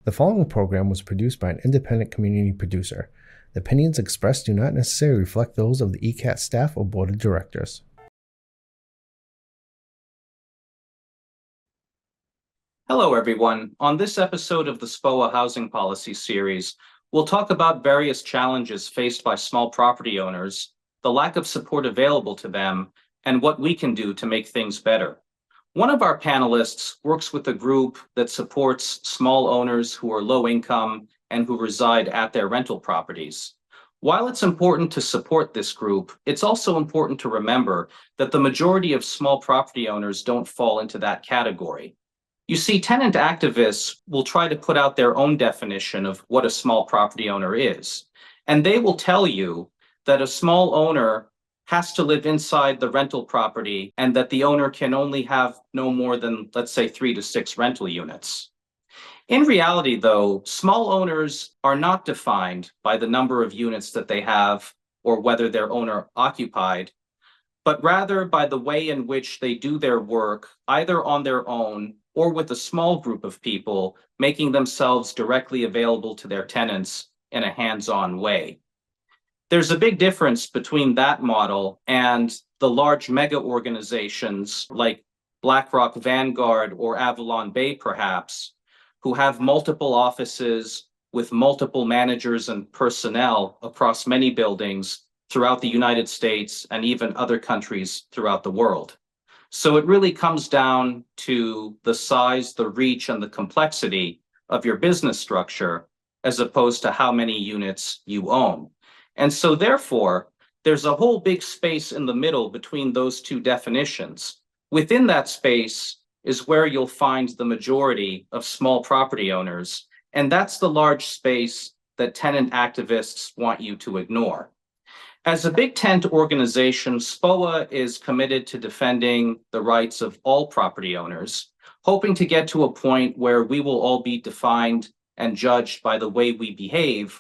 The following program was produced by an independent community producer. The opinions expressed do not necessarily reflect those of the ECAT staff or board of directors. Hello, everyone. On this episode of the SPOA Housing Policy Series, we'll talk about various challenges faced by small property owners, the lack of support available to them, and what we can do to make things better. One of our panelists works with a group that supports small owners who are low income and who reside at their rental properties. While it's important to support this group, it's also important to remember that the majority of small property owners don't fall into that category. You see, tenant activists will try to put out their own definition of what a small property owner is. And they will tell you that a small owner has to live inside the rental property and that the owner can only have no more than, let's say, 3 to 6 rental units. In reality, though, small owners are not defined by the number of units that they have or whether they're owner occupied, but rather by the way in which they do their work, either on their own or with a small group of people, making themselves directly available to their tenants in a hands-on way. There's a big difference between that model and the large mega organizations like BlackRock, Vanguard, or Avalon Bay, perhaps, who have multiple offices with multiple managers and personnel across many buildings throughout the United States and even other countries throughout the world. So it really comes down to the size, the reach, and the complexity of your business structure, as opposed to how many units you own. And so therefore, there's a whole big space in the middle between those two definitions. Within that space is where you'll find the majority of small property owners, and that's the large space that tenant activists want you to ignore. As a big tent organization, SPOA is committed to defending the rights of all property owners, hoping to get to a point where we will all be defined and judged by the way we behave,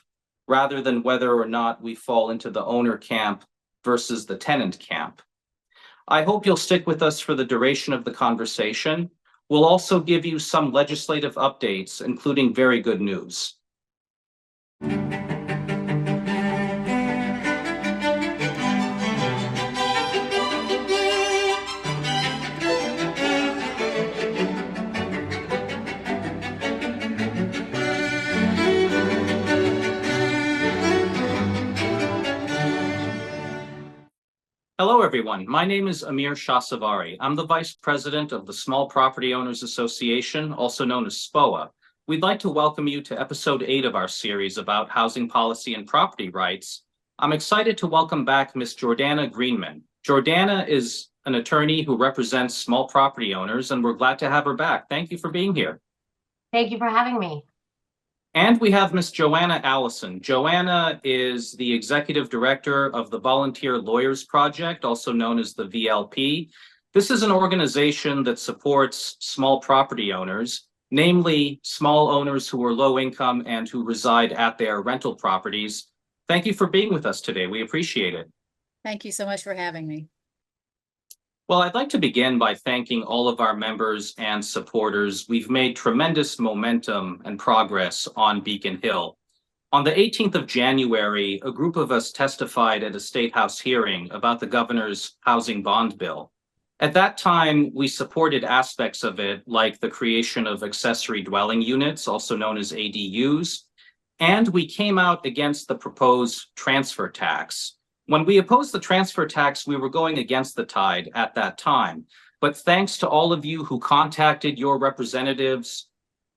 rather than whether or not we fall into the owner camp versus the tenant camp. I hope you'll stick with us for the duration of the conversation. We'll also give you some legislative updates, including very good news. Hello, everyone. My name is Amir Shahsavari. I'm the Vice President of the Small Property Owners Association, also known as SPOA. We'd like to welcome you to episode 8 of our series about housing policy and property rights. I'm excited to welcome back Ms. Jordana Greenman. Jordana is an attorney who represents small property owners, and we're glad to have her back. Thank you for being here. Thank you for having me. And we have Ms. Joanna Allison. Joanna is the executive director of the Volunteer Lawyers Project, also known as the VLP. This is an organization that supports small property owners, namely small owners who are low income and who reside at their rental properties. Thank you for being with us today. We appreciate it. Thank you so much for having me. Well, I'd like to begin by thanking all of our members and supporters. We've made tremendous momentum and progress on Beacon Hill. On the 18th of January, a group of us testified at a State House hearing about the governor's housing bond bill. At that time, we supported aspects of it, like the creation of accessory dwelling units, also known as ADUs, and we came out against the proposed transfer tax. When we opposed the transfer tax, we were going against the tide at that time. But thanks to all of you who contacted your representatives,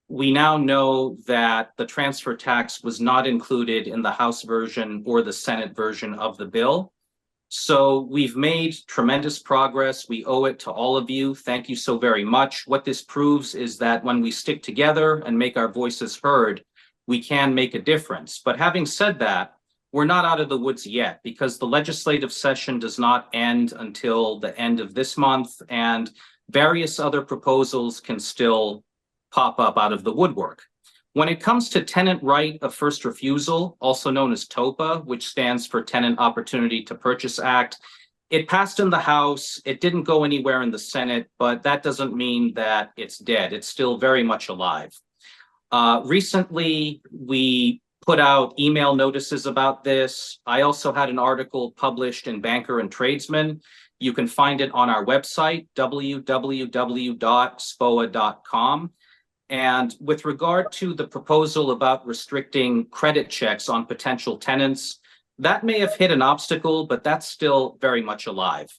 we now know that the transfer tax was not included in the House version or the Senate version of the bill. So we've made tremendous progress. We owe it to all of you. Thank you so very much. What this proves is that when we stick together and make our voices heard, we can make a difference. But having said that, we're not out of the woods yet, because the legislative session does not end until the end of this month, and various other proposals can still pop up out of the woodwork. When it comes to tenant right of first refusal, also known as TOPA, which stands for Tenant Opportunity to Purchase Act, it passed in the House. It didn't go anywhere in the Senate, but that doesn't mean that it's dead. It's still very much alive. Recently, we put out email notices about this. I also had an article published in Banker and Tradesman. You can find it on our website, www.spoa.com. And with regard to the proposal about restricting credit checks on potential tenants, that may have hit an obstacle, but that's still very much alive.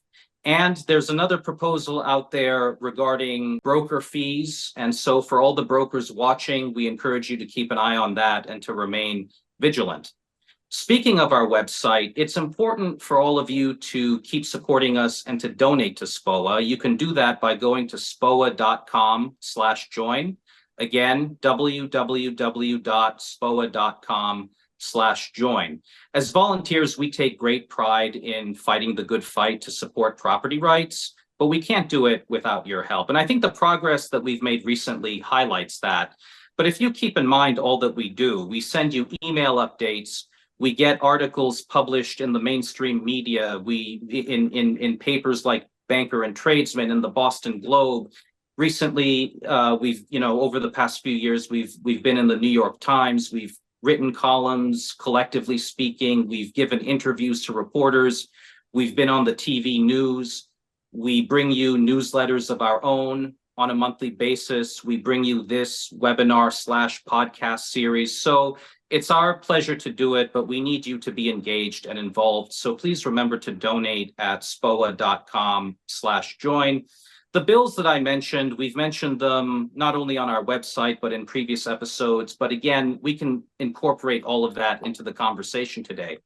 And there's another proposal out there regarding broker fees. And so for all the brokers watching, we encourage you to keep an eye on that and to remain vigilant. Speaking of our website, it's important for all of you to keep supporting us and to donate to SPOA. You can do that by going to spoa.com/join. Again, www.spoa.com/join. As volunteers, we take great pride in fighting the good fight to support property rights, but we can't do it without your help. And I think the progress that we've made recently highlights that. But if you keep in mind all that we do, we send you email updates, we get articles published in the mainstream media, in papers like Banker and Tradesman and the Boston Globe. Recently, we've, over the past few years, we've been in the New York Times, we've written columns, collectively speaking, we've given interviews to reporters, we've been on the TV news, we bring you newsletters of our own on a monthly basis, we bring you this webinar/podcast series. So it's our pleasure to do it, but we need you to be engaged and involved. So please remember to donate at spoa.com/join. The bills that I mentioned, we've mentioned them not only on our website, but in previous episodes. But again, we can incorporate all of that into the conversation today.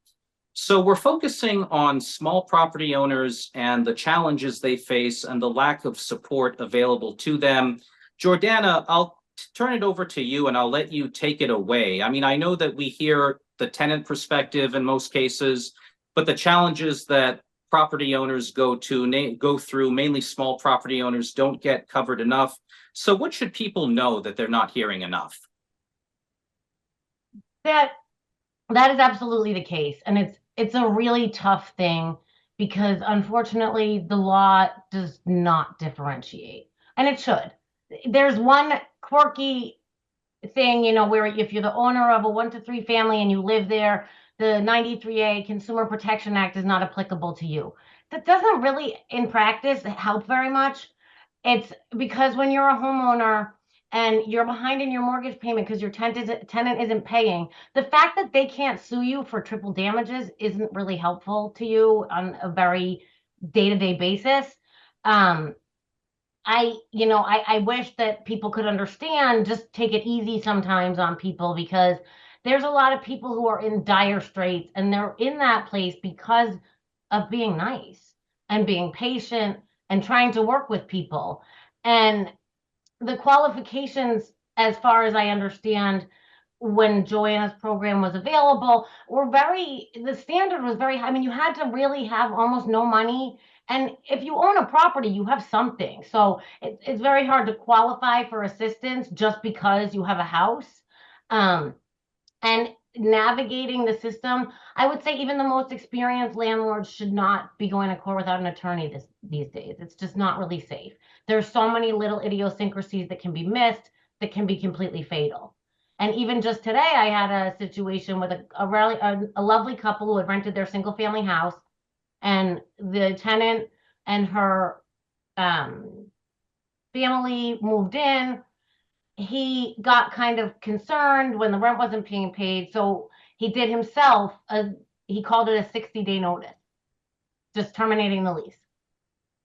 So we're focusing on small property owners and the challenges they face and the lack of support available to them. Jordana, I'll turn it over to you and I'll let you take it away. I mean, I know that we hear the tenant perspective in most cases, but the challenges that property owners go through, mainly small property owners, don't get covered enough. So what should people know that they're not hearing enough? That is absolutely the case. And it's a really tough thing because unfortunately the law does not differentiate. And it should. There's one quirky thing, where if you're the owner of a 1 to 3 family and you live there, the 93A Consumer Protection Act is not applicable to you. That doesn't really, in practice, help very much. It's because when you're a homeowner and you're behind in your mortgage payment because your tenant isn't paying, the fact that they can't sue you for triple damages isn't really helpful to you on a very day-to-day basis. I wish that people could understand, just take it easy sometimes on people, because there's a lot of people who are in dire straits and they're in that place because of being nice and being patient and trying to work with people. And the qualifications, as far as I understand, when Joanna's program was available, the standard was very high. I mean, you had to really have almost no money. And if you own a property, you have something. So it's very hard to qualify for assistance just because you have a house. And navigating the system, I would say even the most experienced landlords should not be going to court without an attorney these days. It's just not really safe. There's so many little idiosyncrasies that can be missed that can be completely fatal. And even just today, I had a situation with a lovely couple who had rented their single family house, and the tenant and her family moved in. He got kind of concerned when the rent wasn't being paid, so he did himself he called it a 60-day notice, just terminating the lease.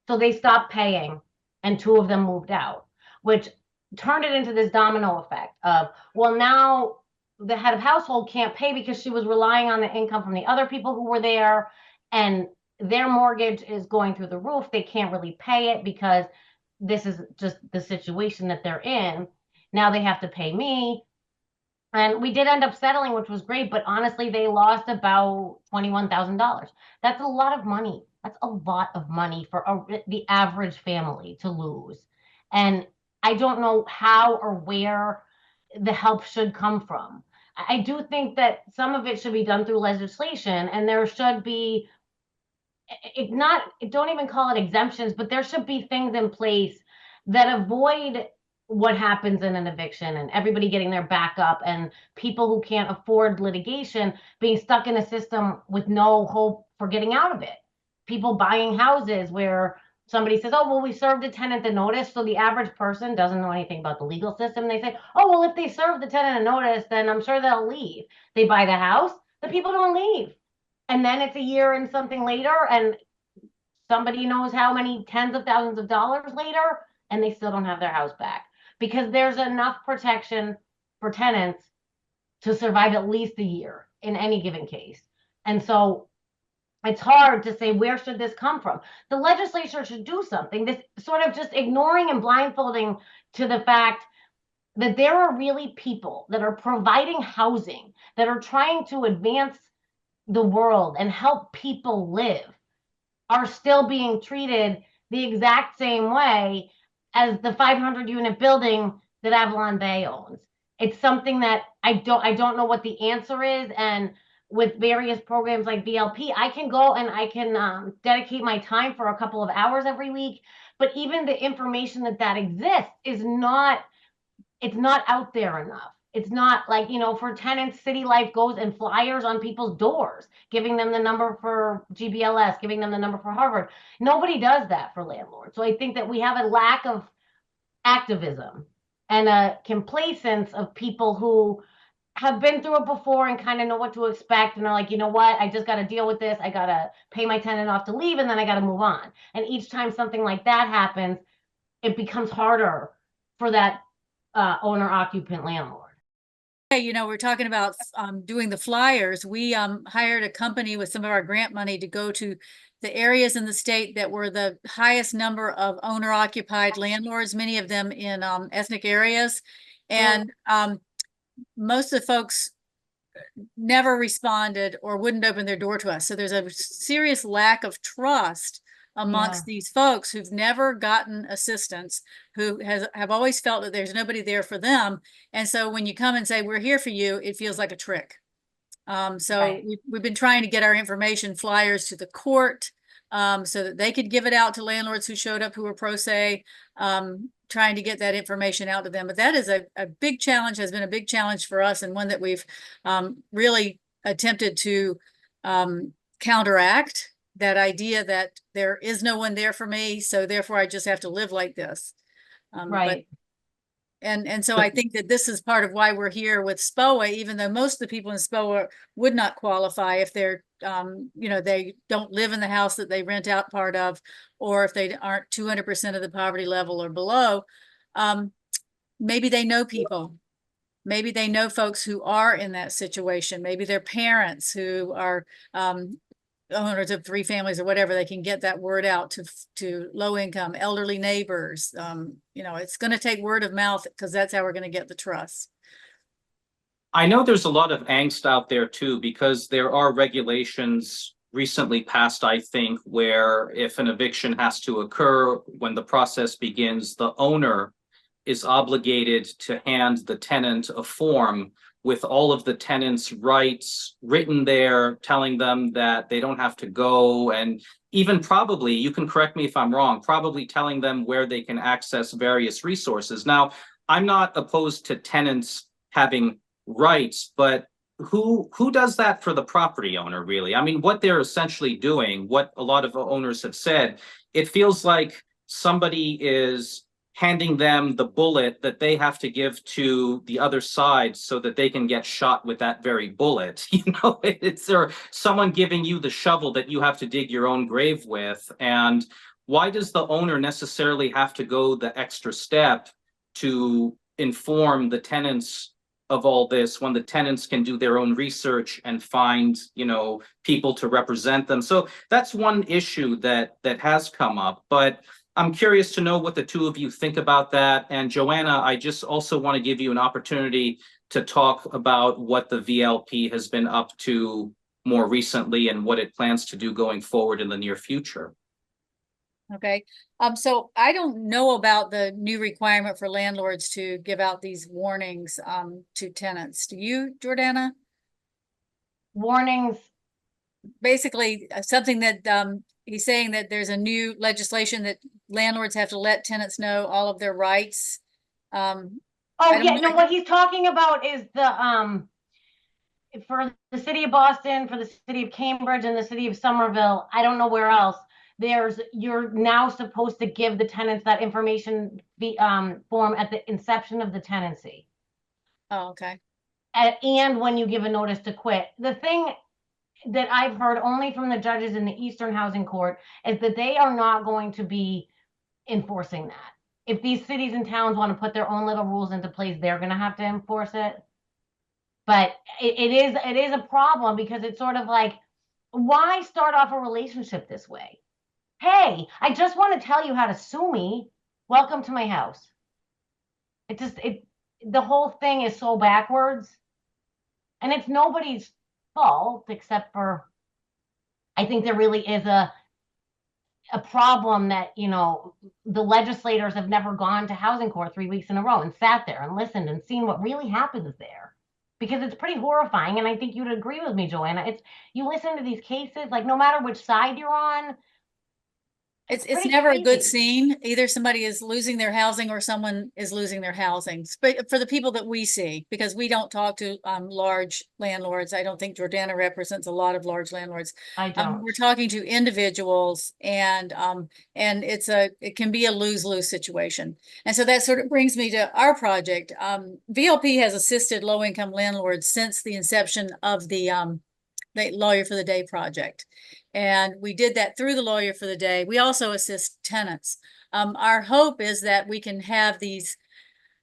So they stopped paying and 2 of them moved out, which turned it into this domino effect of, well, now the head of household can't pay because she was relying on the income from the other people who were there, and their mortgage is going through the roof. They can't really pay it because this is just the situation that they're in. Now they have to pay me. And we did end up settling, which was great, but honestly, they lost about $21,000. That's a lot of money. That's a lot of money for the average family to lose. And I don't know how or where the help should come from. I do think that some of it should be done through legislation, and there should be, don't even call it exemptions, but there should be things in place that avoid what happens in an eviction and everybody getting their back up and people who can't afford litigation being stuck in a system with no hope for getting out of it. People buying houses where somebody says, oh, well, we served a tenant the notice. So the average person doesn't know anything about the legal system. They say, oh, well, if they serve the tenant a notice, then I'm sure they'll leave. They buy the house, the people don't leave. And then it's a year and something later, and somebody knows how many tens of thousands of dollars later, and they still don't have their house back because there's enough protection for tenants to survive at least a year in any given case. And so it's hard to say, where should this come from? The legislature should do something. This sort of just ignoring and blindfolding to the fact that there are really people that are providing housing, that are trying to advance the world and help people live, are still being treated the exact same way as the 500 unit building that Avalon Bay owns. It's something that I don't know what the answer is. And with various programs like VLP, I can go and I can dedicate my time for a couple of hours every week. But even the information that exists is not, it's not out there enough. It's not like, you know, for tenants, City Life goes and flyers on people's doors, giving them the number for GBLS, giving them the number for Harvard. Nobody does that for landlords. So I think that we have a lack of activism and a complacence of people who have been through it before and kind of know what to expect and are like, you know what, I just got to deal with this. I got to pay my tenant off to leave and then I got to move on. And each time something like that happens, it becomes harder for that owner occupant landlord. Hey, you know, we're talking about doing the flyers. We hired a company with some of our grant money to go to the areas in the state that were the highest number of owner occupied landlords, many of them in ethnic areas. And most of the folks never responded or wouldn't open their door to us. So there's a serious lack of trust amongst these folks who've never gotten assistance, who have always felt that there's nobody there for them. And so when you come and say, we're here for you, it feels like a trick. So we've been trying to get our information flyers to the court so that they could give it out to landlords who showed up who were pro se, trying to get that information out to them. But that is a big challenge, has been a big challenge for us, and one that we've really attempted to counteract, that idea that there is no one there for me, so therefore I just have to live like this. Right. And so I think that this is part of why we're here with SPOA, even though most of the people in SPOA would not qualify if they're, you know, they don't live in the house that they rent out part of, or if they aren't 200% of the poverty level or below. Maybe they know people. Maybe they know folks who are in that situation. Maybe their parents who are owners of 3 families or whatever. They can get that word out to low income, elderly neighbors. You know, it's going to take word of mouth because that's how we're going to get the trust. I know there's a lot of angst out there too, because there are regulations recently passed, I think, where if an eviction has to occur when the process begins, the owner is obligated to hand the tenant a form with all of the tenant's rights written there, telling them that they don't have to go, and even probably, you can correct me if I'm wrong, probably telling them where they can access various resources. Now, I'm not opposed to tenants having rights, but who does that for the property owner, really? I mean, what they're essentially doing, what a lot of owners have said, it feels like somebody is handing them the bullet that they have to give to the other side so that they can get shot with that very bullet. You know, it's or someone giving you the shovel that you have to dig your own grave with. And why does the owner necessarily have to go the extra step to inform the tenants of all this when the tenants can do their own research and find, you know, people to represent them? So that's one issue that has come up. But I'm curious to know what the two of you think about that. And Joanna, I just also want to give you an opportunity to talk about what the VLP has been up to more recently and what it plans to do going forward in the near future. Okay. So I don't know about the new requirement for landlords to give out these warnings to tenants. Do you, Jordana? Warnings. Basically, something that he's saying that there's a new legislation that landlords have to let tenants know all of their rights Oh I don't yeah, know. no, what he's talking about is the for the city of Boston, for the city of Cambridge, and the city of Somerville. I don't know where else. You're now supposed to give the tenants that information form at the inception of the tenancy. Oh, okay. And when you give a notice to quit. The thing that I've heard only from the judges in the Eastern Housing Court is that they are not going to be enforcing that. If these cities and towns want to put their own little rules into place, they're going to have to enforce it. But it is a problem because it's sort of like, why start off a relationship this way? Hey, I just want to tell you how to sue me. Welcome to my house. The whole thing is so backwards, and it's nobody's fault except for, I think there really is a problem that, the legislators have never gone to housing court 3 weeks in a row and sat there and listened and seen what really happens there, because it's pretty horrifying. And I think you'd agree with me, Joanna. You listen to these cases, like no matter which side you're on, It's never a good scene. Either somebody is losing their housing or someone is losing their housing. But for the people that we see, because we don't talk to large landlords. I don't think Jordana represents a lot of large landlords. I don't. We're talking to individuals, and it can be a lose-lose situation. And so that sort of brings me to our project. VLP has assisted low-income landlords since the inception of the Lawyer for the Day project. And we did that through the Lawyer for the Day. We also assist tenants. Our hope is that we can have these,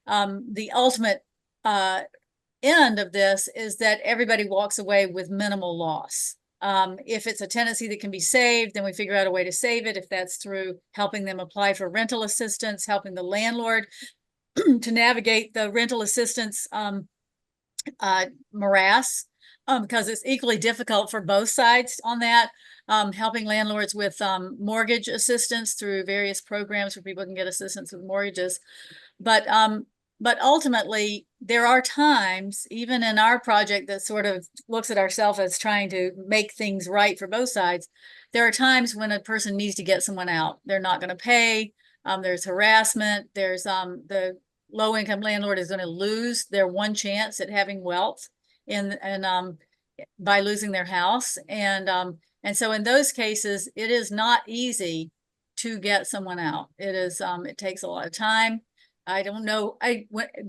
the ultimate end of this is that everybody walks away with minimal loss. If it's a tenancy that can be saved, then we figure out a way to save it. If that's through helping them apply for rental assistance, helping the landlord to navigate the rental assistance morass, because it's equally difficult for both sides on that. Helping landlords with mortgage assistance through various programs where people can get assistance with mortgages. But ultimately, there are times, even in our project that sort of looks at ourselves as trying to make things right for both sides, there are times when a person needs to get someone out. They're not going to pay. There's harassment. There's the low-income landlord is going to lose their one chance at having wealth by losing their house. And so in those cases, it is not easy to get someone out. It takes a lot of time. I don't know.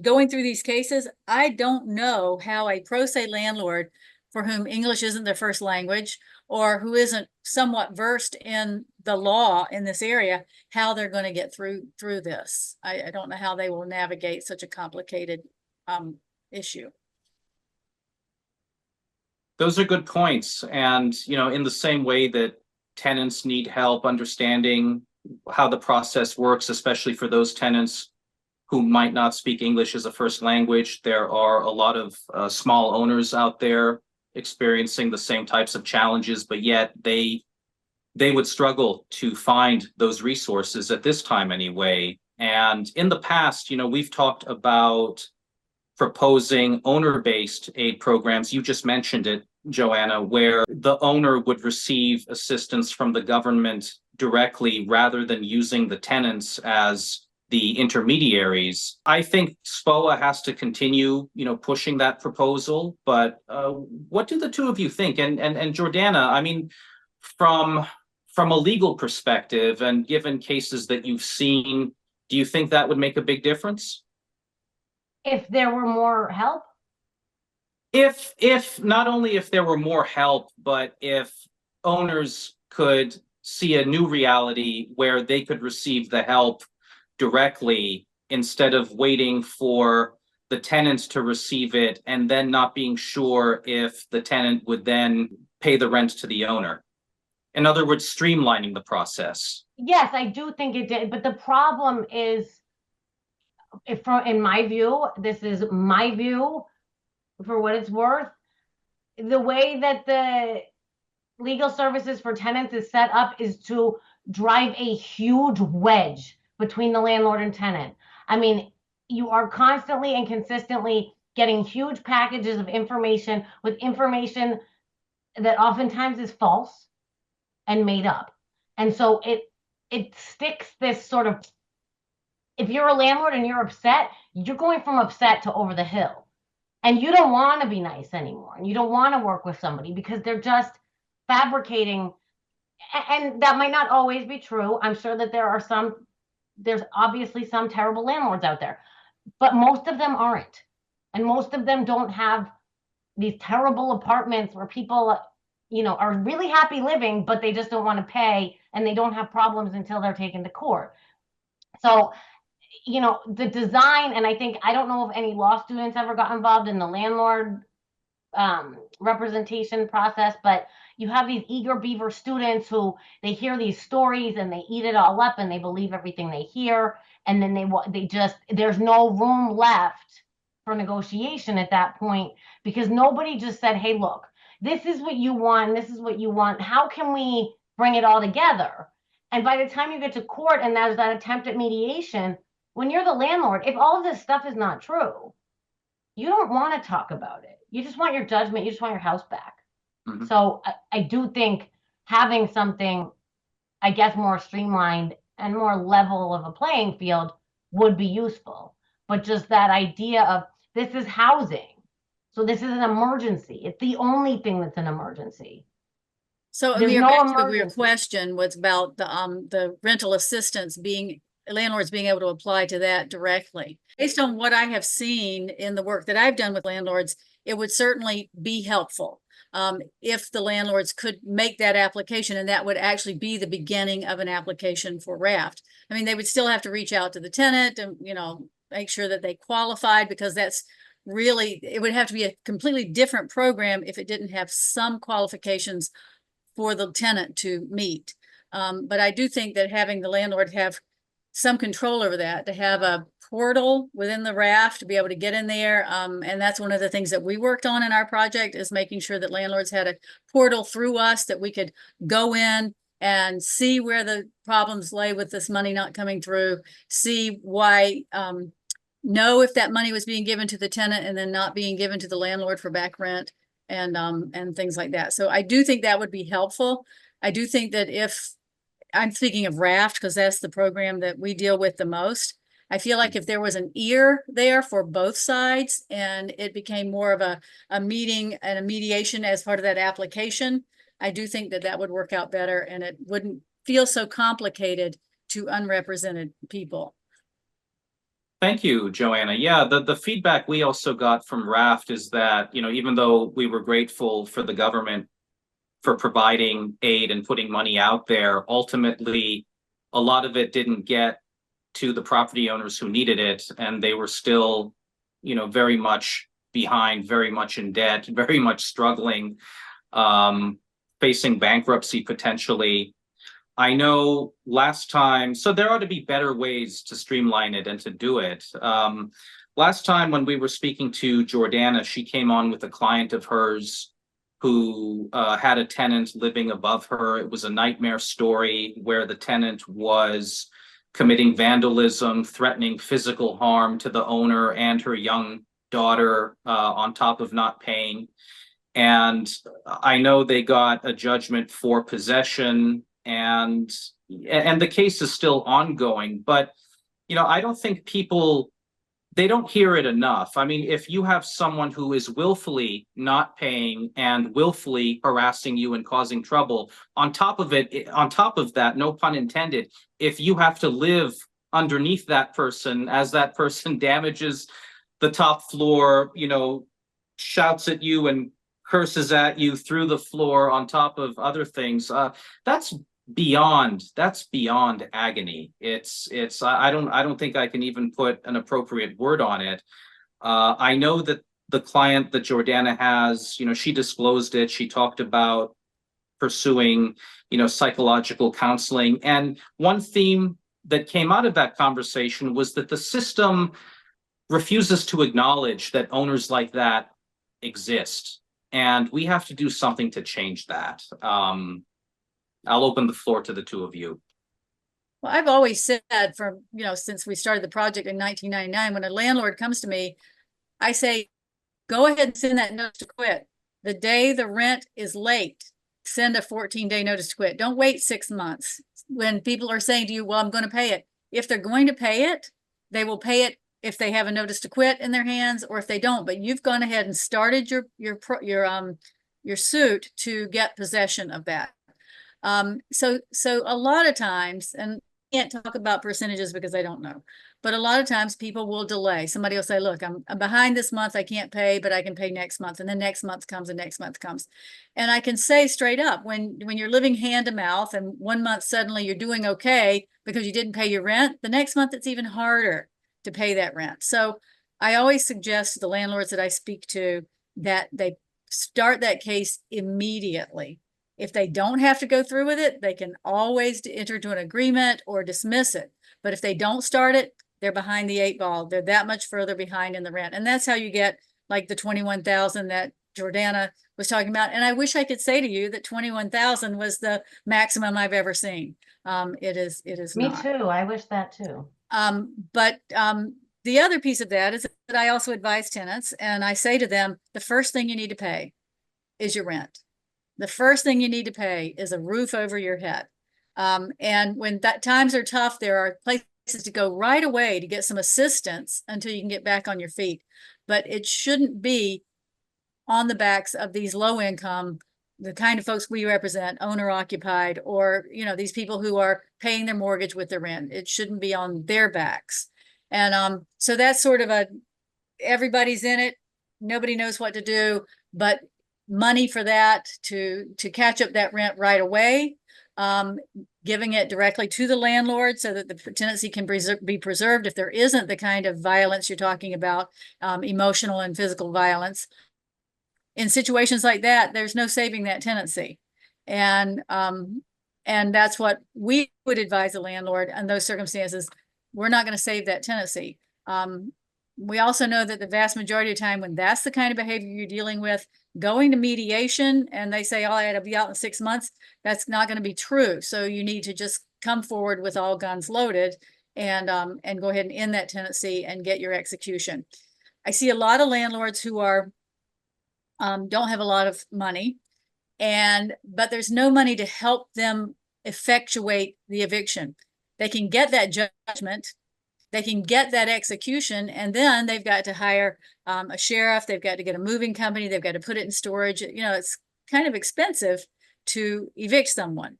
Going through these cases, I don't know how a pro se landlord for whom English isn't their first language or who isn't somewhat versed in the law in this area, how they're going to get through this. I don't know how they will navigate such a complicated issue. Those are good points. And, in the same way that tenants need help understanding how the process works, especially for those tenants who might not speak English as a first language, there are a lot of small owners out there experiencing the same types of challenges, but yet they would struggle to find those resources at this time anyway. And in the past, we've talked about proposing owner-based aid programs. You just mentioned it, Joanna, where the owner would receive assistance from the government directly rather than using the tenants as the intermediaries. I think SPOA has to continue, pushing that proposal. But what do the two of you think? And Jordana, I mean, from a legal perspective and given cases that you've seen, do you think that would make a big difference? If there were more help? If not only if there were more help, but if owners could see a new reality where they could receive the help directly instead of waiting for the tenants to receive it and then not being sure if the tenant would then pay the rent to the owner. In other words, streamlining the process. Yes, I do think it did. But the problem is, in my view, this is my view for what it's worth, the way that the legal services for tenants is set up is to drive a huge wedge between the landlord and tenant. I mean, you are constantly and consistently getting huge packages of information with information that oftentimes is false and made up. And so it sticks this sort of if you're a landlord and you're upset, you're going from upset to over the hill. And you don't want to be nice anymore. And you don't want to work with somebody because they're just fabricating. And that might not always be true. I'm sure that there's obviously some terrible landlords out there, but most of them aren't. And most of them don't have these terrible apartments where people, are really happy living, but they just don't want to pay and they don't have problems until they're taken to court. So, the design, and I don't know if any law students ever got involved in the landlord representation process, but you have these eager beaver students who they hear these stories and they eat it all up and they believe everything they hear, and then there's no room left for negotiation at that point, because nobody just said, hey, look, this is what you want, this is what you want, how can we bring it all together? And by the time you get to court and there's that attempt at mediation, when you're the landlord, if all of this stuff is not true, you don't want to talk about it. You just want your judgment. You just want your house back. Mm-hmm. So I do think having something, I guess, more streamlined and more level of a playing field would be useful. But just that idea of this is housing. So this is an emergency. It's the only thing that's an emergency. So Amir, back to your question was about the rental assistance landlords being able to apply to that directly. Based on what I have seen in the work that I've done with landlords, it would certainly be helpful if the landlords could make that application, and that would actually be the beginning of an application for RAFT. I mean, they would still have to reach out to the tenant and, make sure that they qualified, because it would have to be a completely different program if it didn't have some qualifications for the tenant to meet. But I do think that having the landlord have some control over that, to have a portal within the RAFT to be able to get in there. And that's one of the things that we worked on in our project, is making sure that landlords had a portal through us that we could go in and see where the problems lay with this money not coming through, see why, know if that money was being given to the tenant and then not being given to the landlord for back rent and things like that. So I do think that would be helpful. I do think that if I'm speaking of RAFT, because that's the program that we deal with the most, I feel like if there was an ear there for both sides and it became more of a meeting and a mediation as part of that application, I do think that would work out better and it wouldn't feel so complicated to unrepresented people. Thank you, Joanna. Yeah, the feedback we also got from RAFT is that, even though we were grateful for the government for providing aid and putting money out there, ultimately, a lot of it didn't get to the property owners who needed it, and they were still, very much behind, very much in debt, very much struggling, facing bankruptcy potentially. I know last time, so there ought to be better ways to streamline it and to do it. Last time when we were speaking to Jordana, she came on with a client of hers who had a tenant living above her. It was a nightmare story where the tenant was committing vandalism, threatening physical harm to the owner and her young daughter, on top of not paying. And I know they got a judgment for possession, and the case is still ongoing. But, I don't think they don't hear it enough. I mean, if you have someone who is willfully not paying and willfully harassing you and causing trouble, on top of that, no pun intended, if you have to live underneath that person as that person damages the top floor, shouts at you and curses at you through the floor on top of other things, that's beyond agony. I don't think I can even put an appropriate word on it. I know that the client that Jordana has, she disclosed it. She talked about pursuing, psychological counseling. And one theme that came out of that conversation was that the system refuses to acknowledge that owners like that exist. And we have to do something to change that. I'll open the floor to the two of you. Well, I've always said since we started the project in 1999, when a landlord comes to me, I say, go ahead and send that notice to quit. The day the rent is late, send a 14-day notice to quit. Don't wait 6 months when people are saying to you, well, I'm going to pay it. If they're going to pay it, they will pay it if they have a notice to quit in their hands or if they don't, but you've gone ahead and started your suit to get possession of that. So a lot of times, and I can't talk about percentages because I don't know, but a lot of times people will delay. Somebody will say, look, I'm behind this month, I can't pay, but I can pay next month. And then next month comes and next month comes. And I can say straight up, when you're living hand to mouth and 1 month suddenly you're doing okay because you didn't pay your rent, the next month it's even harder to pay that rent. So I always suggest to the landlords that I speak to that they start that case immediately. If they don't have to go through with it, they can always enter into an agreement or dismiss it. But if they don't start it, they're behind the 8 ball. They're that much further behind in the rent. And that's how you get like the 21,000 that Jordana was talking about. And I wish I could say to you that 21,000 was the maximum I've ever seen. It is Me not. too. I wish that too. But the other piece of that is that I also advise tenants, and I say to them, the first thing you need to pay is your rent. The first thing you need to pay is a roof over your head. And when times are tough, there are places to go right away to get some assistance until you can get back on your feet. But it shouldn't be on the backs of these low income, the kind of folks we represent, owner occupied, or, you know, these people who are paying their mortgage with their rent. It shouldn't be on their backs. And so that's sort of everybody's in it. Nobody knows what to do, but money for that to catch up that rent right away, giving it directly to the landlord so that the tenancy can be preserved if there isn't the kind of violence you're talking about, emotional and physical violence. In situations like that, there's no saving that tenancy. And that's what we would advise a landlord in those circumstances. We're not going to save that tenancy. We also know that the vast majority of the time when that's the kind of behavior you're dealing with, going to mediation and they say, oh, I had to be out in 6 months, that's not going to be true. So you need to just come forward with all guns loaded and go ahead and end that tenancy and get your execution. I see a lot of landlords who are don't have a lot of money, but there's no money to help them effectuate the eviction. They can get that judgment, they can get that execution, and then they've got to hire a sheriff, they've got to get a moving company, they've got to put it in storage. You know, it's kind of expensive to evict someone.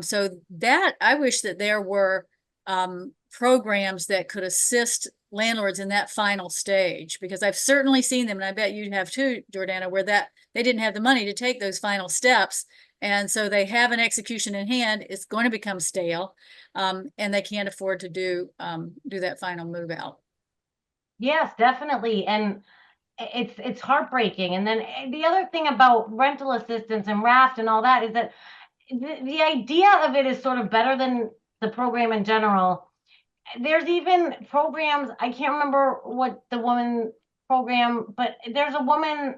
So that, I wish that there were programs that could assist landlords in that final stage, because I've certainly seen them, and I bet you have too, Jordana, where that they didn't have the money to take those final steps. And so they have an execution in hand, it's going to become stale, and they can't afford to do that final move out. Yes, definitely. And it's heartbreaking. And then the other thing about rental assistance and RAFT and all that is that the idea of it is sort of better than the program in general. There's even programs, I can't remember what the woman program, but there's a woman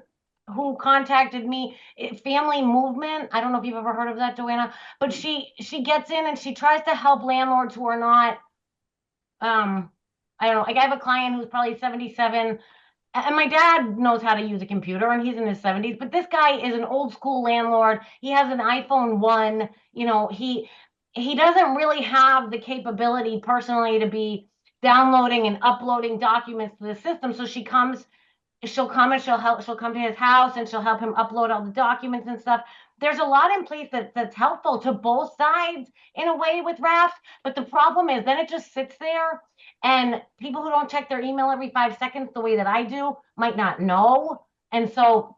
who contacted me, Family Movement. I don't know if you've ever heard of that, Joanna, but she gets in and she tries to help landlords who are not, I don't know, like I have a client who's probably 77, and my dad knows how to use a computer and he's in his 70s, but this guy is an old school landlord. He has an iPhone 1, you know, he doesn't really have the capability personally to be downloading and uploading documents to the system. So she'll come and she'll come to his house and she'll help him upload all the documents and stuff. There's a lot in place that's helpful to both sides in a way with RAFT, but the problem is then it just sits there, and people who don't check their email every 5 seconds the way that I do might not know. And so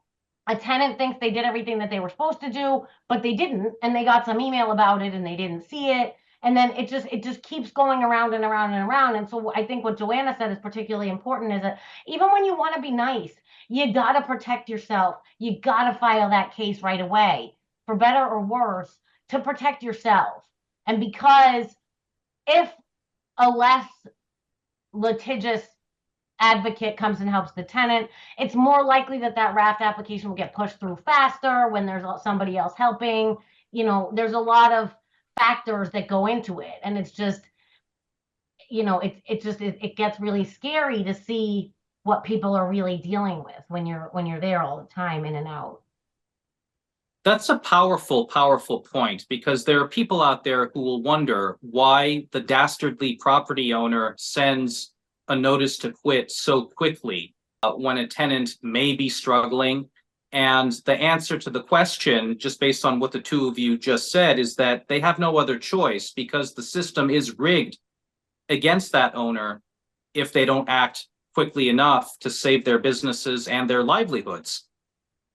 a tenant thinks they did everything that they were supposed to do, but they didn't, and they got some email about it and they didn't see it. And then it just keeps going around and around and around. And so I think what Joanna said is particularly important, is that even when you want to be nice, you got to protect yourself. You got to file that case right away, for better or worse, to protect yourself. And because if a less litigious advocate comes and helps the tenant, it's more likely that RAFT application will get pushed through faster when there's somebody else helping. You know, there's a lot of factors that go into it, and it's just, you know, it gets really scary to see what people are really dealing with when you're there all the time, in and out. That's a powerful, powerful point, because there are people out there who will wonder why the dastardly property owner sends a notice to quit so quickly when a tenant may be struggling? And the answer to the question, just based on what the two of you just said, is that they have no other choice because the system is rigged against that owner if they don't act quickly enough to save their businesses and their livelihoods.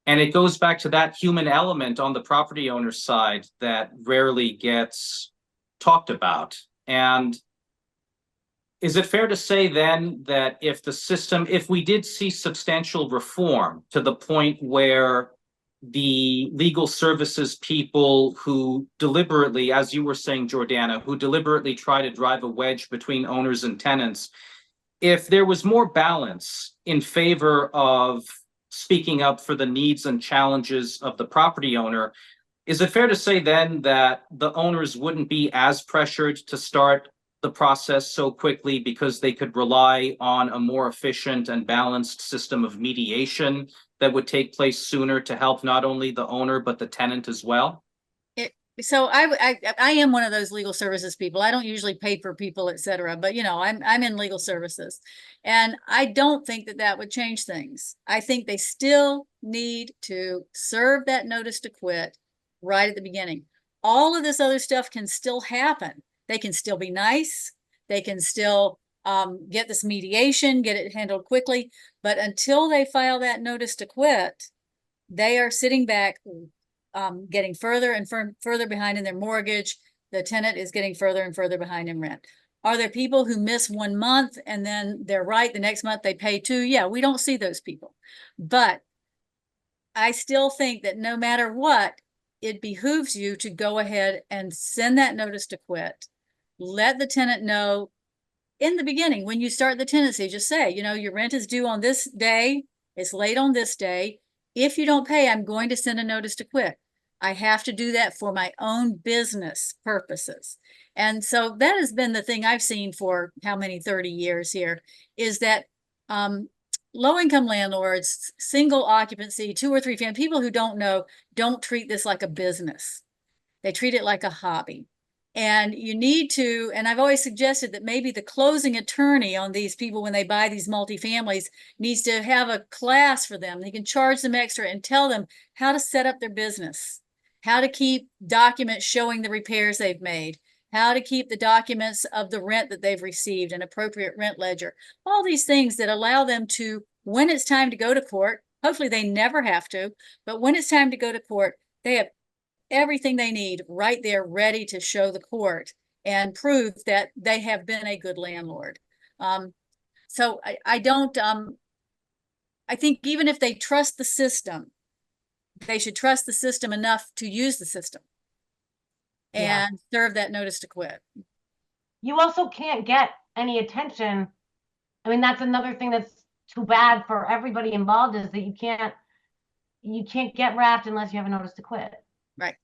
And it goes back to that human element on the property owner's side that rarely gets talked about. And is it fair to say then that if we did see substantial reform to the point where the legal services people who deliberately, as you were saying, Jordana, who deliberately try to drive a wedge between owners and tenants, if there was more balance in favor of speaking up for the needs and challenges of the property owner, is it fair to say then that the owners wouldn't be as pressured to start the process so quickly because they could rely on a more efficient and balanced system of mediation that would take place sooner to help not only the owner but the tenant as well? So I am one of those legal services people. I don't usually pay for people, etc. But I'm in legal services, and I don't think that would change things. I think they still need to serve that notice to quit right at the beginning. All of this other stuff can still happen. They can still be nice. They can still get this mediation, get it handled quickly. But until they file that notice to quit, they are sitting back, getting further and further behind in their mortgage. The tenant is getting further and further behind in rent. Are there people who miss 1 month and then they're right, the next month they pay 2? Yeah, we don't see those people. But I still think that no matter what, it behooves you to go ahead and send that notice to quit. Let the tenant know in the beginning, when you start the tenancy, just say, your rent is due on this day, it's late on this day. If you don't pay, I'm going to send a notice to quit. I have to do that for my own business purposes. And so that has been the thing I've seen for how many 30 years here, is that low-income landlords, single occupancy, 2 or 3 family, people who don't treat this like a business. They treat it like a hobby. And you need to, and I've always suggested that maybe the closing attorney on these people when they buy these multifamilies needs to have a class for them. They can charge them extra and tell them how to set up their business, how to keep documents showing the repairs they've made, how to keep the documents of the rent that they've received, an appropriate rent ledger, all these things that allow them to, when it's time to go to court, hopefully they never have to, but when it's time to go to court, they have everything they need right there ready to show the court and prove that they have been a good landlord. So I don't, I think even if they trust the system, they should trust the system enough to use the system and serve that notice to quit. You also can't get any attention. I mean, that's another thing that's too bad for everybody involved, is that you can't get wrapped unless you have a notice to quit. Right.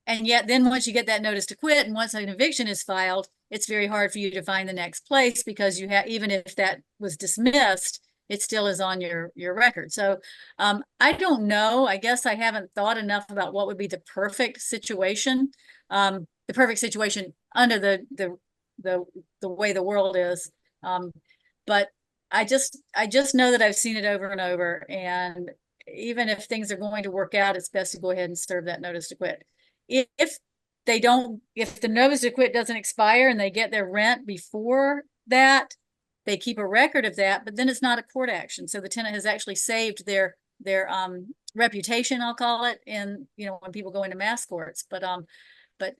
And yet then once you get that notice to quit and once an eviction is filed, it's very hard for you to find the next place because you have, even if that was dismissed, it still is on your record. So I don't know. I guess I haven't thought enough about what would be the perfect situation. The perfect situation under the way the world is. But I just know that I've seen it over and over. And even if things are going to work out, it's best to go ahead and serve that notice to quit. If the notice to quit doesn't expire and they get their rent before that, they keep a record of that, but then it's not a court action. So the tenant has actually saved their reputation, I'll call it, in, when people go into mass courts. But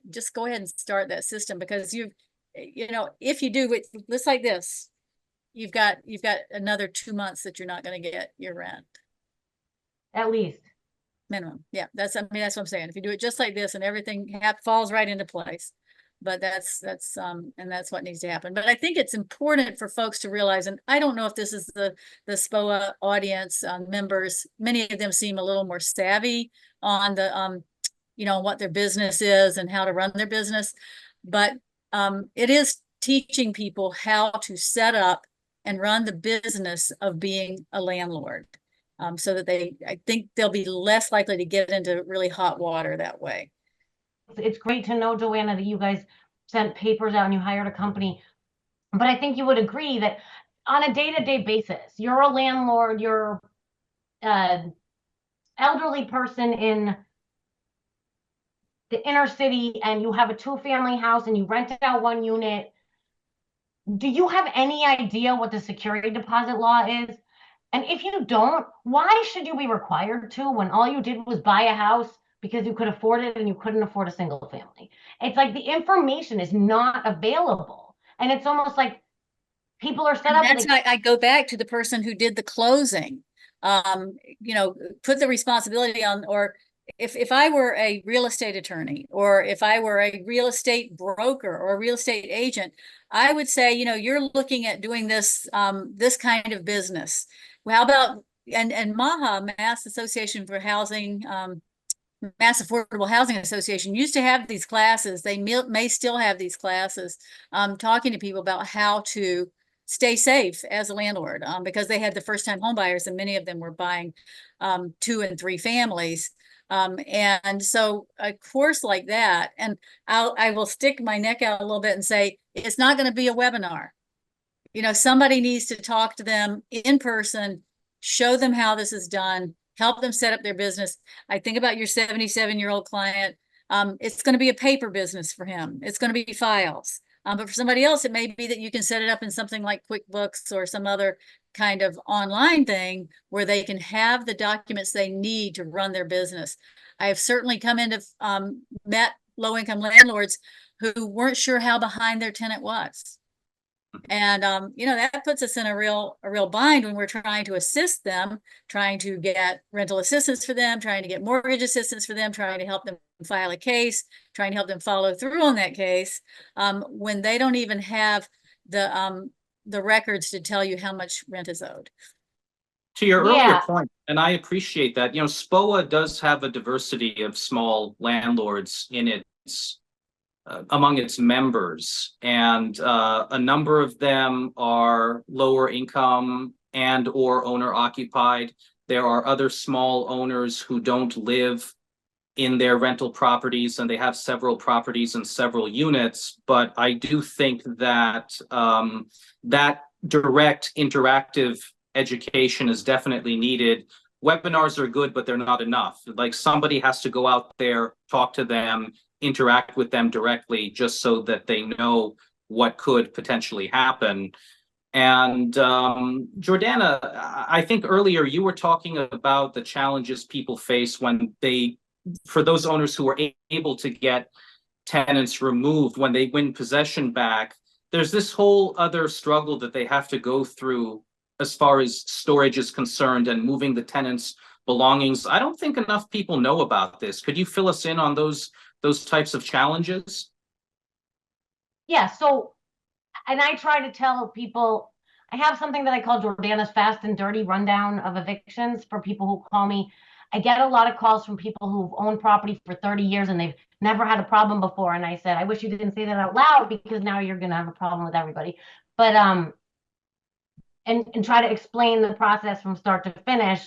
just go ahead and start that system, because if you do it just like this, you've got another 2 months that you're not going to get your rent. At least. Minimum. Yeah, that's what I'm saying. If you do it just like this and everything falls right into place, but that's what needs to happen. But I think it's important for folks to realize, and I don't know if this is the SPOA audience members, many of them seem a little more savvy on the, what their business is and how to run their business. But it is teaching people how to set up and run the business of being a landlord. So that I think they'll be less likely to get into really hot water that way. It's great to know, Joanna, that you guys sent papers out and you hired a company. But I think you would agree that on a day-to-day basis. You're a landlord, you're an elderly person in the inner city, and you have a 2-family house and you rented out 1 unit. Do you have any idea what the security deposit law is? And if you don't, why should you be required to when all you did was buy a house because you could afford it and you couldn't afford a single family? It's like the information is not available. And it's almost like people are set up. That's why I go back to the person who did the closing. Put the responsibility on, or if I were a real estate attorney, or if I were a real estate broker or a real estate agent, I would say, you're looking at doing this this kind of business. Well, how about and MAHA, Mass Association for Housing, Mass Affordable Housing Association, used to have these classes. They may still have these classes, talking to people about how to stay safe as a landlord, because they had the first-time home buyers, and many of them were buying 2 and 3 families. And so a course like that, and I will stick my neck out a little bit and say, it's not going to be a webinar. Somebody needs to talk to them in person, show them how this is done, help them set up their business. I think about your 77-year-old client. It's going to be a paper business for him. It's going to be files. But for somebody else, it may be that you can set it up in something like QuickBooks or some other kind of online thing where they can have the documents they need to run their business. I have certainly come into met low-income landlords who weren't sure how behind their tenant was. And that puts us in a real bind when we're trying to assist them, trying to get rental assistance for them, trying to get mortgage assistance for them, trying to help them file a case, trying to help them follow through on that case, when they don't even have the records to tell you how much rent is owed. To your earlier point, and I appreciate that, SPOA does have a diversity of small landlords in its among its members, and a number of them are lower income and or owner occupied. There are other small owners who don't live in their rental properties, and they have several properties and several units. But I do think that that direct interactive education is definitely needed. Webinars are good, but they're not enough. Like, somebody has to go out there, talk to them, interact with them directly, just so that they know what could potentially happen. And Jordana, I think earlier you were talking about the challenges people face when for those owners who are able to get tenants removed, when they win possession back, there's this whole other struggle that they have to go through as far as storage is concerned and moving the tenants' belongings. I don't think enough people know about this. Could you fill us in on those types of challenges? Yeah, so, and I try to tell people, I have something that I call Jordana's fast and dirty rundown of evictions for people who call me. I get a lot of calls from people who've owned property for 30 years and they've never had a problem before. And I said, I wish you didn't say that out loud, because now you're going to have a problem with everybody. But, and try to explain the process from start to finish,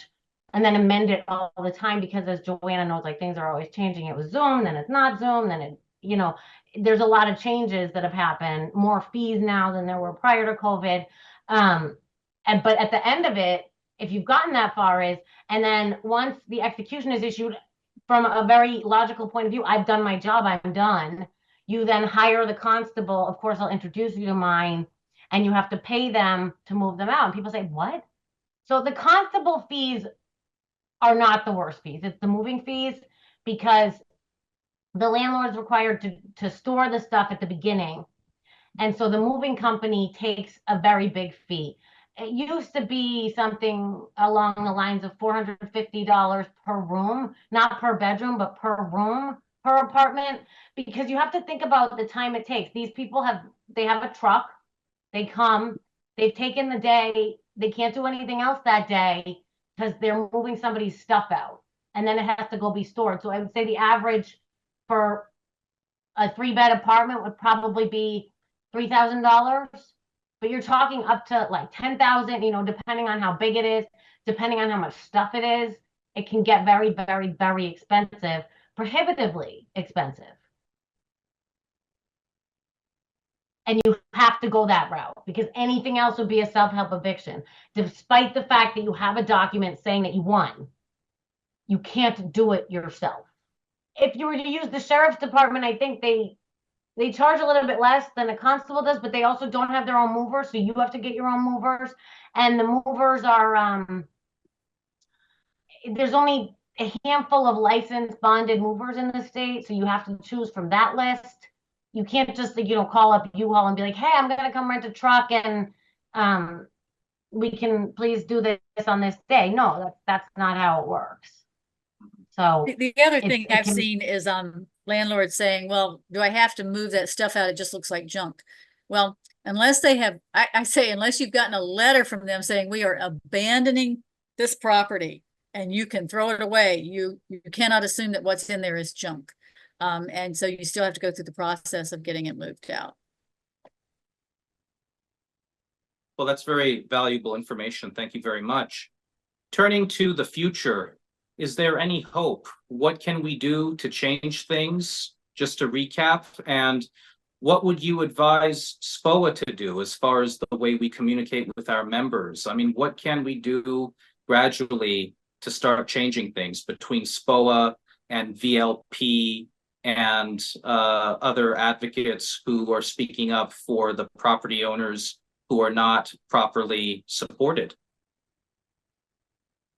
and then amend it all the time, because as Joanna knows, like, things are always changing. It was Zoom, then it's not Zoom, then it, there's a lot of changes that have happened, more fees now than there were prior to COVID. But at the end of it, if you've gotten that far and then once the execution is issued, from a very logical point of view, I've done my job, I'm done. You then hire the constable. Of course, I'll introduce you to mine, and you have to pay them to move them out. And people say, what? So the constable fees are not the worst fees. It's the moving fees, because the landlord's required to store the stuff at the beginning. And so the moving company takes a very big fee. It used to be something along the lines of $450 per room, not per bedroom, but per room, per apartment, because you have to think about the time it takes. These people they have a truck, they come, they've taken the day, they can't do anything else that day because they're moving somebody's stuff out, and then it has to go be stored. So I would say the average for a 3-bed apartment would probably be $3,000, but you're talking up to like 10,000, depending on how big it is, depending on how much stuff it is. It can get very, very, very expensive, prohibitively expensive. And you have to go that route, because anything else would be a self-help eviction. Despite the fact that you have a document saying that you won, you can't do it yourself. If you were to use the sheriff's department, I think they charge a little bit less than a constable does, but they also don't have their own movers, so you have to get your own movers. And the movers are there's only a handful of licensed bonded movers in the state, so you have to choose from that list. You can't just, you know, call up U-Haul and be like, hey, I'm gonna come rent a truck and we can please do this on this day. No, that's not how it works. So the other thing I've seen is landlords saying, well, do I have to move that stuff out? It just looks like junk. Well, unless they have, I say, unless you've gotten a letter from them saying we are abandoning this property and you can throw it away, you cannot assume that what's in there is junk. And so you still have to go through the process of getting it moved out. Well, that's very valuable information. Thank you very much. Turning to the future, is there any hope? What can we do to change things? Just to recap, and what would you advise SPOA to do as far as the way we communicate with our members? I mean, what can we do gradually to start changing things between SPOA and VLP and other advocates who are speaking up for the property owners who are not properly supported?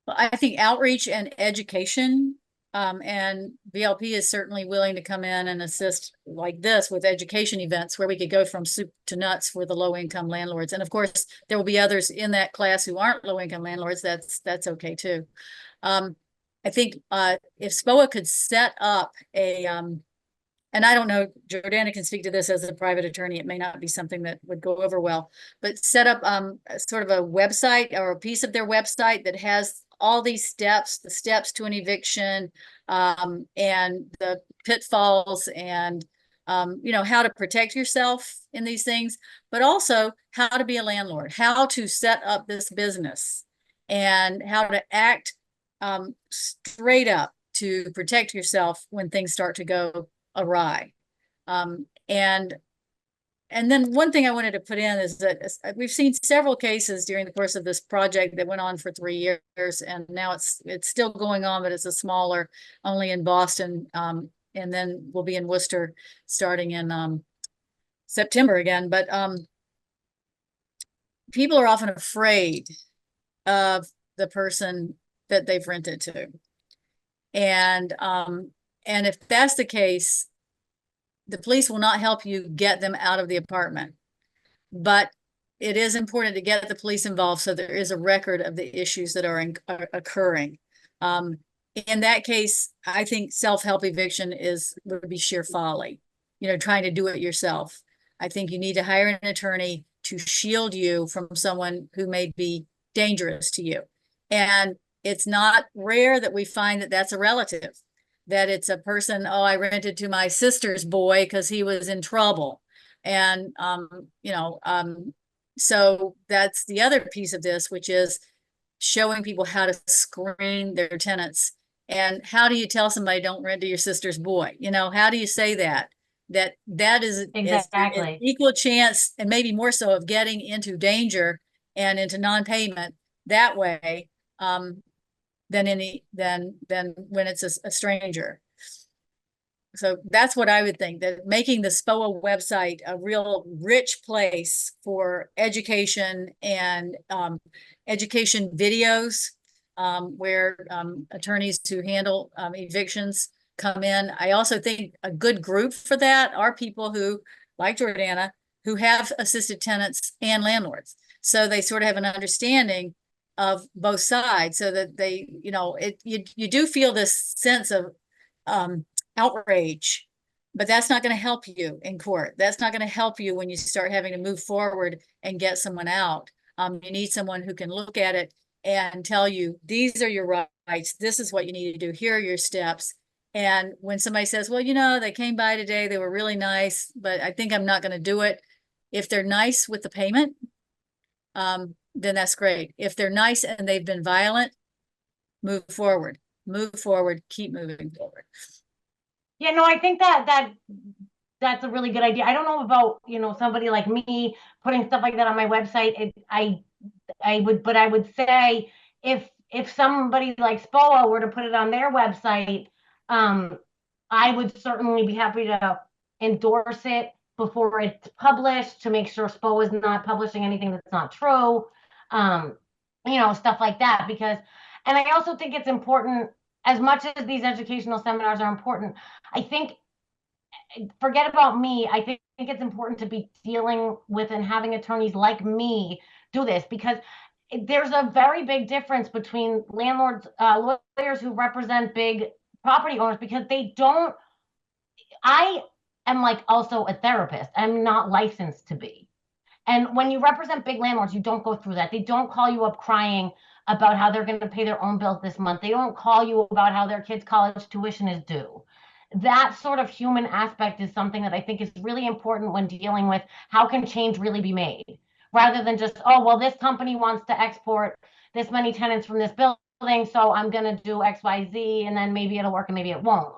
I think outreach and education, and VLP is certainly willing to come in and assist like this with education events where we could go from soup to nuts for the low income landlords. And of course, there will be others in that class who aren't low income landlords. That's okay too. I think if SPOA could set up a, and I don't know, Jordana can speak to this as a private attorney. It may not be something that would go over well, but set up sort of a website or a piece of their website that has all these steps, the steps to an eviction, and the pitfalls, and you know, how to protect yourself in these things, but also how to be a landlord, how to set up this business, and how to act straight up to protect yourself when things start to go awry. And then one thing I wanted to put in is that we've seen several cases during the course of this project that went on for 3 years, and now it's still going on, but it's a smaller, only in Boston, and then we'll be in Worcester starting in September again. But people are often afraid of the person that they've rented to, and if that's the case, the police will not help you get them out of the apartment. But it is important to get the police involved so there is a record of the issues that are occurring. In that case, I think self-help eviction would be sheer folly, you know, trying to do it yourself. I think you need to hire an attorney to shield you from someone who may be dangerous to you. And it's not rare that we find that that's a relative, that it's a person, oh, I rented to my sister's boy because he was in trouble. And, you know, so that's the other piece of this, which is showing people how to screen their tenants. And how do you tell somebody don't rent to your sister's boy? You know, how do you say that is exactly is equal chance, and maybe more so, of getting into danger and into non-payment that way, than when it's a stranger. So that's what I would think, that making the SPOA website a real rich place for education and education videos, where attorneys who handle evictions come in. I also think a good group for that are people who, like Jordana, who have assisted tenants and landlords. So they sort of have an understanding of both sides, so that they, you know, you do feel this sense of outrage, but that's not going to help you in court. That's not going to help you when you start having to move forward and get someone out. You need someone who can look at it and tell you, these are your rights. This is what you need to do. Here are your steps. And when somebody says, well, you know, they came by today, they were really nice, but I think I'm not going to do it. If they're nice with the payment, then that's great. If they're nice and they've been violent, move forward, keep moving forward. Yeah, no, I think that that's a really good idea. I don't know about, somebody like me putting stuff like that on my website. But I would say if somebody like SPOA were to put it on their website, I would certainly be happy to endorse it before it's published to make sure SPOA is not publishing anything that's not true. Stuff like that, and I also think it's important, as much as these educational seminars are important, I think, forget about me, I think it's important to be dealing with and having attorneys like me do this, because there's a very big difference between landlords, lawyers who represent big property owners, because I am like also a therapist. I'm not licensed to be. And when you represent big landlords, you don't go through that. They don't call you up crying about how they're going to pay their own bills this month. They don't call you about how their kids' college tuition is due. That sort of human aspect is something that I think is really important when dealing with how can change really be made, rather than just, oh, well, this company wants to export this many tenants from this building, so I'm going to do X, Y, Z, and then maybe it'll work and maybe it won't.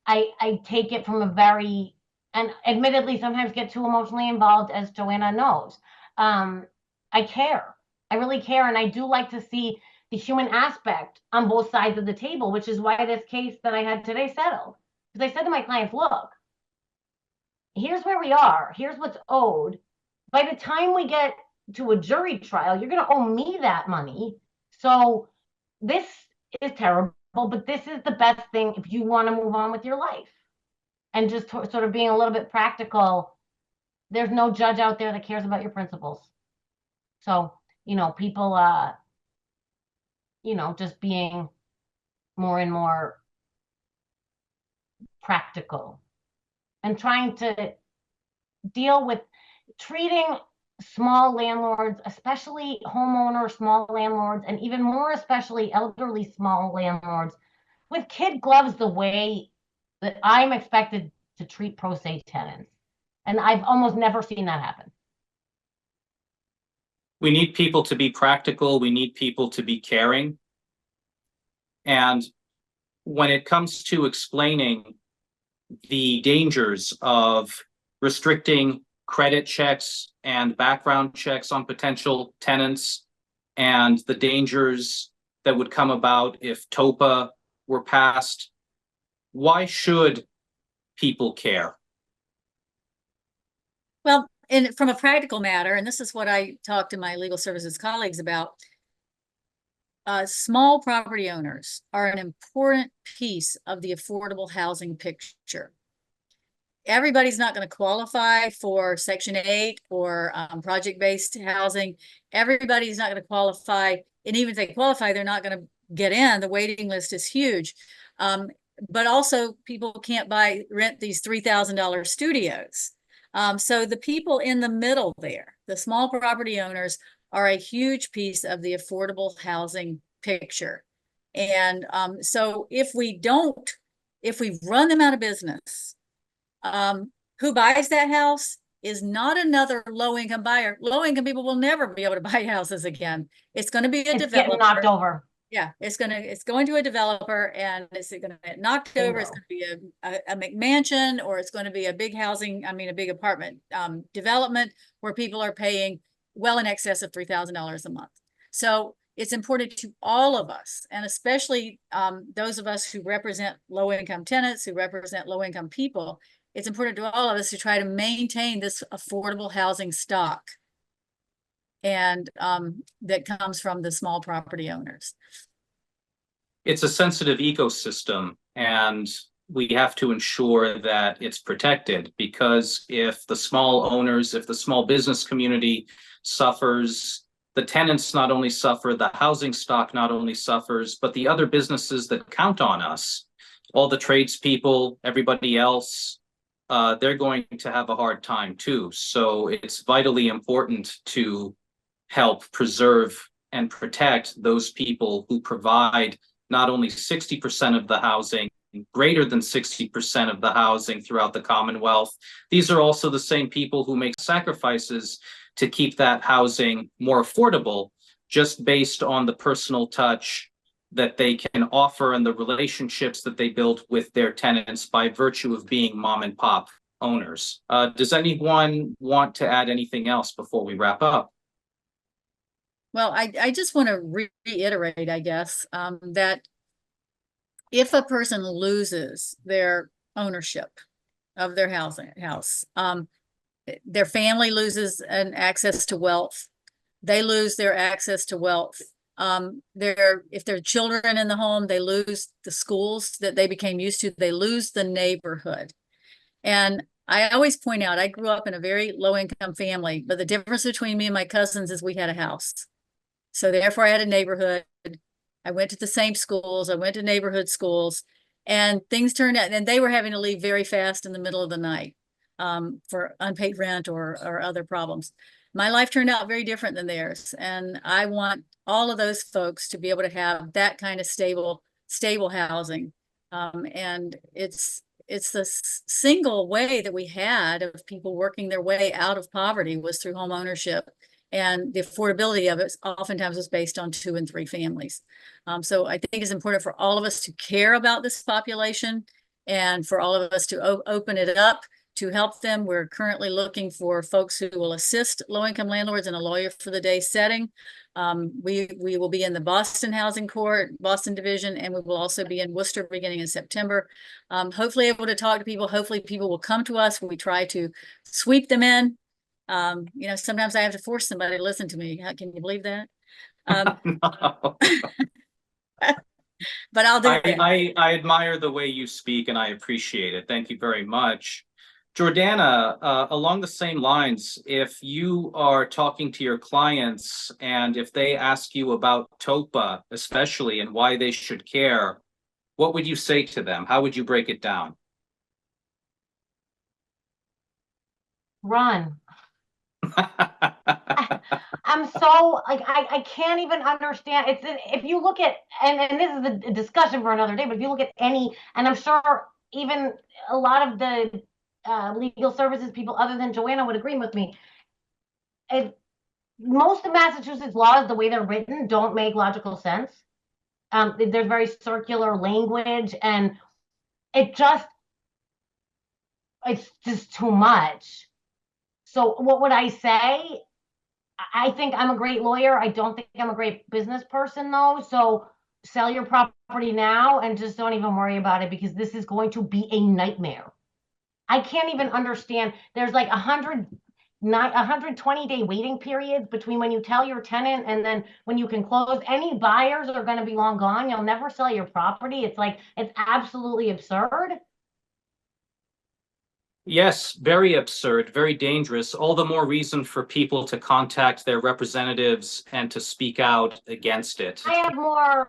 I take it from a very, and admittedly sometimes get too emotionally involved, as Joanna knows. I care. I really care. And I do like to see the human aspect on both sides of the table, which is why this case that I had today settled. Because I said to my clients, look, here's where we are. Here's what's owed. By the time we get to a jury trial, you're going to owe me that money. So this is terrible, but this is the best thing if you want to move on with your life. And just sort of being a little bit practical. There's no judge out there that cares about your principles. So, people, just being more and more practical and trying to deal with treating small landlords, especially homeowner small landlords, and even more especially elderly small landlords, with kid gloves the way that I'm expected to treat pro se tenants. And I've almost never seen that happen. We need people to be practical. We need people to be caring. And when it comes to explaining the dangers of restricting credit checks and background checks on potential tenants, and the dangers that would come about if TOPA were passed, why should people care? Well, from a practical matter, and this is what I talk to my legal services colleagues about, small property owners are an important piece of the affordable housing picture. Everybody's not going to qualify for Section 8 or project-based housing. Everybody's not going to qualify. And even if they qualify, they're not going to get in. The waiting list is huge. But also, people can't rent these $3,000 studios. So the people in the middle there, the small property owners, are a huge piece of the affordable housing picture. And so if we run them out of business, who buys that house is not another low-income buyer. Low-income people will never be able to buy houses again. It's going to be a developer. Getting knocked over. Yeah, it's going to a developer, and it's going to get knocked over. It's going to be a McMansion, or it's going to be a big a big apartment development where people are paying well in excess of $3,000 a month. So it's important to all of us, and especially those of us who represent low-income tenants, who represent low-income people. It's important to all of us to try to maintain this affordable housing stock, and that comes from the small property owners. It's a sensitive ecosystem, and we have to ensure that it's protected, because if the small owners, if the small business community suffers, the tenants not only suffer, the housing stock not only suffers, but the other businesses that count on us, all the tradespeople, everybody else, they're going to have a hard time too. So it's vitally important to help preserve and protect those people who provide not only 60% of the housing, greater than 60% of the housing throughout the Commonwealth. These are also the same people who make sacrifices to keep that housing more affordable, just based on the personal touch that they can offer and the relationships that they build with their tenants by virtue of being mom and pop owners. Does anyone want to add anything else before we wrap up? Well, I just want to reiterate, I guess, that if a person loses their ownership of their house, their family loses an access to wealth. They lose their access to wealth. If there are children in the home, they lose the schools that they became used to. They lose the neighborhood. And I always point out, I grew up in a very low income family, but the difference between me and my cousins is we had a house. So therefore I had a neighborhood. I went to the same schools. I went to neighborhood schools, and things turned out, and they were having to leave very fast in the middle of the night for unpaid rent or other problems. My life turned out very different than theirs. And I want all of those folks to be able to have that kind of stable housing. And it's the single way that we had of people working their way out of poverty was through home ownership. And the affordability of it oftentimes was based on 2 and 3 families. So I think it's important for all of us to care about this population and for all of us to open it up to help them. We're currently looking for folks who will assist low-income landlords in a lawyer for the day setting. We will be in the Boston Housing Court, Boston Division, and we will also be in Worcester beginning in September. Hopefully able to talk to people. Hopefully people will come to us. We try to sweep them in. Sometimes I have to force somebody to listen to me. Can you believe that? No. But I'll do it. I admire the way you speak, and I appreciate it. Thank you very much. Jordana, along the same lines, if you are talking to your clients and if they ask you about TOPA especially and why they should care, what would you say to them? How would you break it down? Run. I'm so like I can't even understand. If you look at and this is a discussion for another day, but if you look at any, and I'm sure even a lot of the legal services people other than Joanna would agree with me. Most of Massachusetts laws, the way they're written, don't make logical sense. There's very circular language, and it's just too much. So what would I say? I think I'm a great lawyer. I don't think I'm a great business person, though. So sell your property now and just don't even worry about it, because this is going to be a nightmare. I can't even understand. There's like 120-day waiting periods between when you tell your tenant and then when you can close. Any buyers are going to be long gone. You'll never sell your property. It's absolutely absurd. Yes, very absurd, very dangerous. All the more reason for people to contact their representatives and to speak out against it. I have more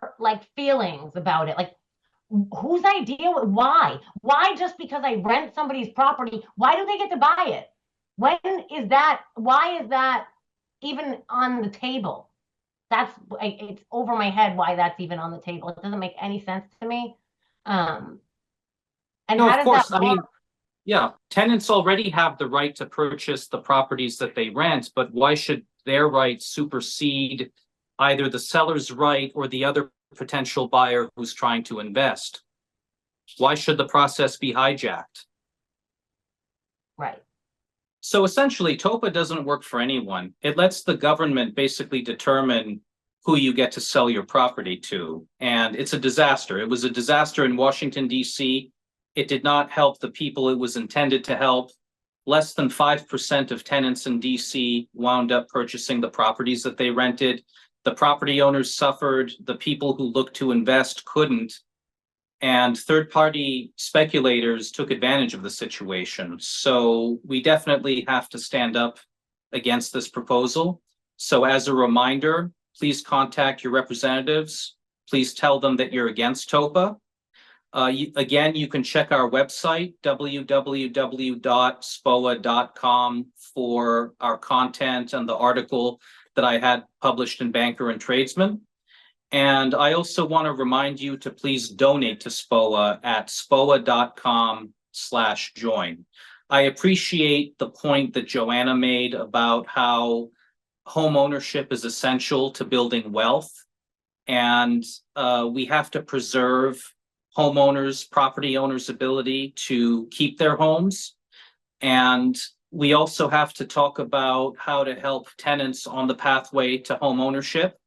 feelings about it. Whose idea? Why just because I rent somebody's property, why do they get to buy it? Why is that even on the table? It's over my head why that's even on the table. It doesn't make any sense to me. And no, how of course. that work? Yeah, tenants already have the right to purchase the properties that they rent, but why should their rights supersede either the seller's right or the other potential buyer who's trying to invest? Why should the process be hijacked? Right. So essentially, TOPA doesn't work for anyone. It lets the government basically determine who you get to sell your property to. And it's a disaster. It was a disaster in Washington, D.C. It did not help the people it was intended to help. Less than 5% of tenants in D.C. wound up purchasing the properties that they rented. The property owners suffered. The people who looked to invest couldn't. And third-party speculators took advantage of the situation. So we definitely have to stand up against this proposal. So as a reminder, please contact your representatives. Please tell them that you're against TOPA. Again, you can check our website, www.SPOA.com, for our content and the article that I had published in Banker and Tradesman. And I also want to remind you to please donate to SPOA at SPOA.com/join. I appreciate the point that Joanna made about how home ownership is essential to building wealth. And we have to preserve homeowners, property owners' ability to keep their homes. And we also have to talk about how to help tenants on the pathway to home ownership.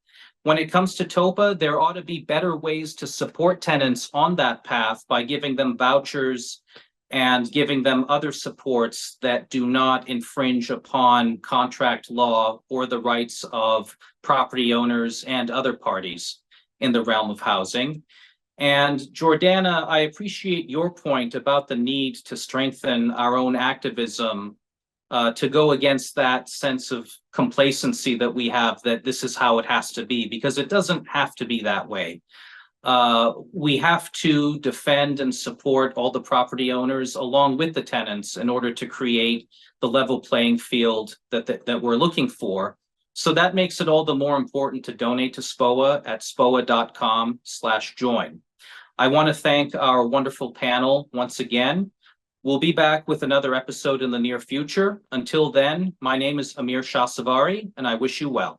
When it comes to TOPA, there ought to be better ways to support tenants on that path by giving them vouchers and giving them other supports that do not infringe upon contract law or the rights of property owners and other parties in the realm of housing. And Jordana, I appreciate your point about the need to strengthen our own activism to go against that sense of complacency that we have, that this is how it has to be, because it doesn't have to be that way. We have to defend and support all the property owners along with the tenants in order to create the level playing field that we're looking for. So that makes it all the more important to donate to SPOA at spoa.com/join. I want to thank our wonderful panel once again. We'll be back with another episode in the near future. Until then, my name is Amir Shahsavari, and I wish you well.